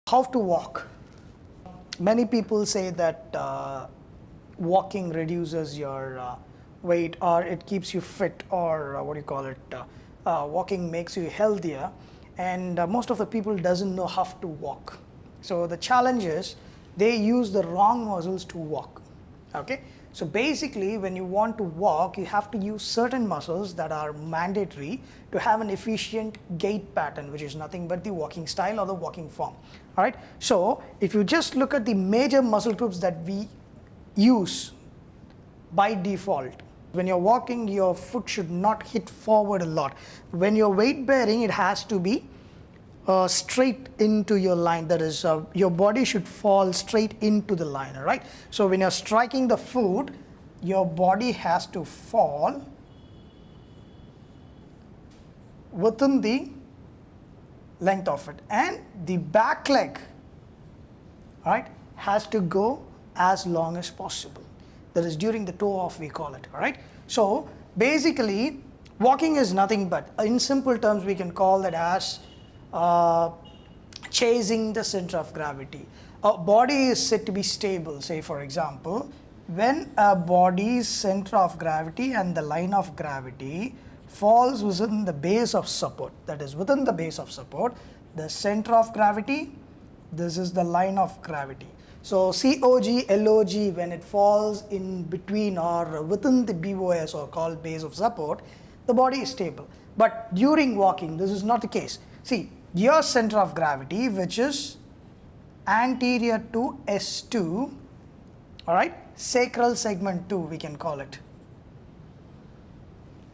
How to walk? Many people say that walking reduces your weight, or it keeps you fit, or what do you call it? Walking makes you healthier, and most of the people doesn't know how to walk. So the challenge is they use the wrong muscles to walk. Okay, so basically when you want to walk, you have to use certain muscles that are mandatory to have an efficient gait pattern, which is nothing but the walking style or the walking form. All right, so if you just look at the major muscle groups that we use by default, when you're walking, your foot should not hit forward a lot. When you're weight bearing, it has to be straight into your line. That is, your body should fall straight into the line. All right, so when you're striking the foot, your body has to fall within the length of it, and the back leg, all right, has to go as long as possible. That is during the toe off, we call it. All right, so basically walking is nothing but, in simple terms, we can call that as chasing the center of gravity. A body is said to be stable. Say for example, when a body's center of gravity and the line of gravity falls within the base of support, that is within the base of support, the center of gravity, this is the line of gravity. So COG, LOG, when it falls in between or within the BOS, or called base of support, the body is stable. But during walking, this is not the case. See, your center of gravity, which is anterior to S2, all right, sacral segment 2, we can call it.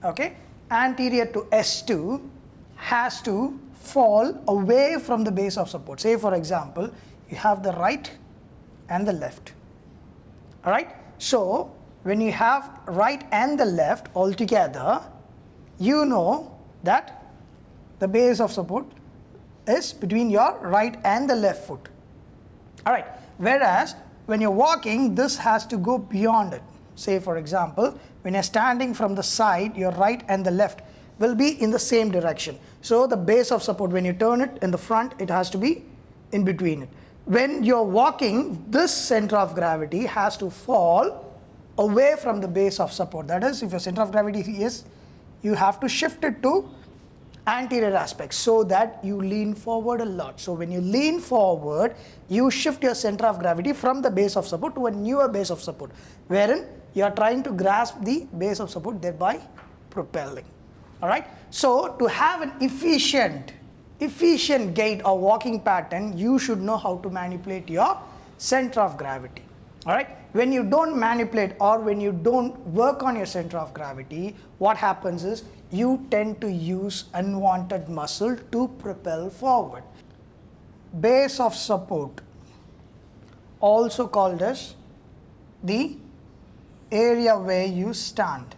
Okay, anterior to S2 has to fall away from the base of support. Say for example, you have the right and the left. All right, so when you have right and the left all together, you know that the base of support is between your right and the left foot. All right, whereas when you're walking, this has to go beyond it. Say for example, when you're standing from the side, your right and the left will be in the same direction. So the base of support, when you turn it in the front, it has to be in between it. When you're walking, this center of gravity has to fall away from the base of support. That is, if your center of gravity is, you have to shift it to anterior aspect so that you lean forward a lot. So when you lean forward, you shift your center of gravity from the base of support to a newer base of support, wherein you are trying to grasp the base of support, thereby propelling. All right, so to have an efficient gait or walking pattern, you should know how to manipulate your center of gravity. All right, when you don't manipulate, or when you don't work on your center of gravity, what happens is you tend to use unwanted muscle to propel forward. Base of support, also called as the area where you stand.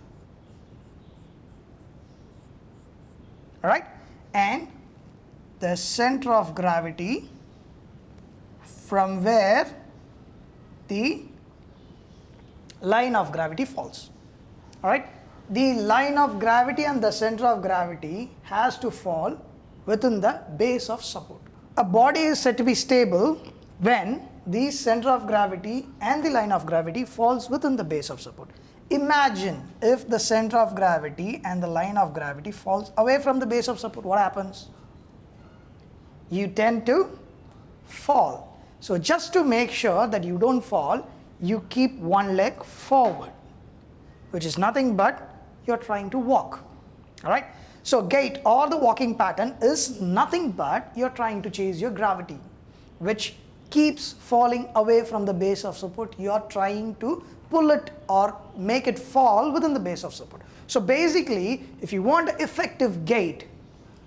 All right, and the center of gravity, from where the line of gravity falls. All right, the line of gravity and the center of gravity has to fall within the base of support. A body is said to be stable when the center of gravity and the line of gravity falls within the base of support. Imagine if the center of gravity and the line of gravity falls away from the base of support, what happens? You tend to fall. So just to make sure that you don't fall, you keep one leg forward, which is nothing but you're trying to walk. All right, so gait or the walking pattern is nothing but you're trying to chase your gravity, which keeps falling away from the base of support. You're trying to pull it or make it fall within the base of support. So basically, if you want effective gait,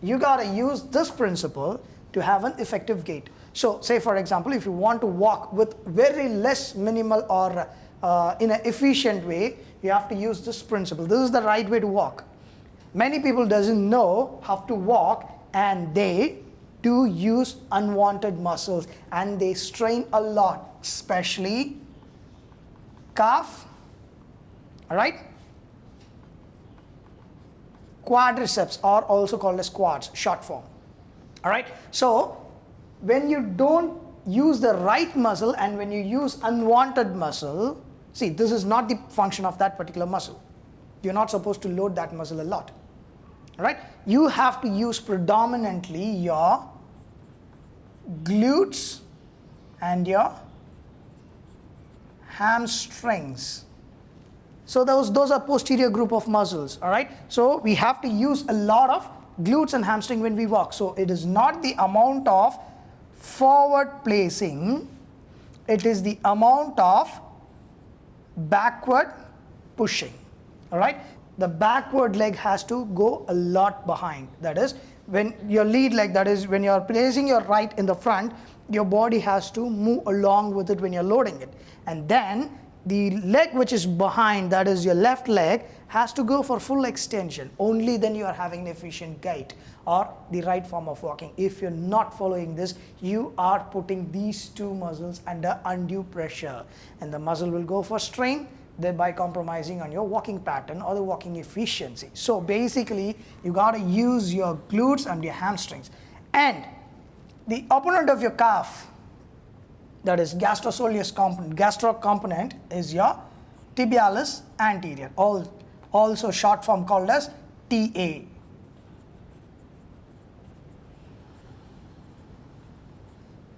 you got to use this principle to have an effective gait. So say for example, if you want to walk with very less minimal or in an efficient way, you have to use this principle. This is the right way to walk. Many people doesn't know how to walk, and they do use unwanted muscles and they strain a lot, especially calf, all right, quadriceps, or also called as quads, short form. All right, so when you don't use the right muscle and when you use unwanted muscle, see, this is not the function of that particular muscle. You're not supposed to load that muscle a lot. Right? You have to use predominantly your glutes and your hamstrings. So those are posterior group of muscles. All right. So we have to use a lot of glutes and hamstring when we walk. So it is not the amount of forward placing, it is the amount of backward pushing. All right. The backward leg has to go a lot behind. That is, when your lead leg, that is when you're placing your right in the front, your body has to move along with it when you're loading it. And then the leg which is behind, that is your left leg, has to go for full extension. Only then you are having an efficient gait or the right form of walking. If you're not following this, you are putting these two muscles under undue pressure, and the muscle will go for strain, thereby compromising on your walking pattern or the walking efficiency. So basically, you got to use your glutes and your hamstrings. And the opponent of your calf, that is gastrosoleus component, gastro component, is your tibialis anterior, also short form called as TA.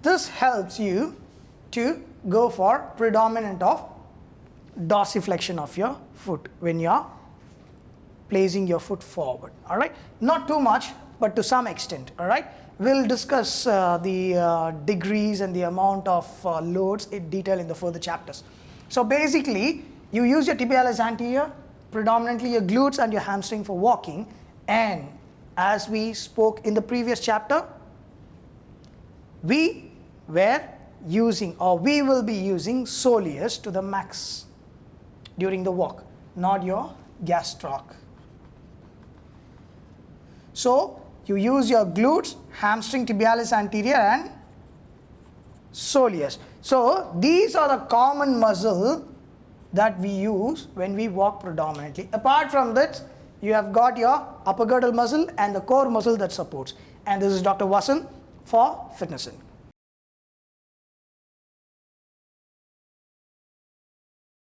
This helps you to go for predominant of dorsiflexion of your foot when you are placing your foot forward. All right, not too much, but to some extent. All right, we'll discuss the degrees and the amount of loads in detail in the further chapters. So basically, you use your tibialis anterior, predominantly your glutes and your hamstring for walking, and as we spoke in the previous chapter, we were using, or we will be using, soleus to the max during the walk, not your gastroc. So you use your glutes, hamstring, tibialis anterior and soleus. So these are the common muscle that we use when we walk predominantly. Apart from that, you have got your upper girdle muscle and the core muscle that supports. And this is Dr. Vasan for Fitnessin.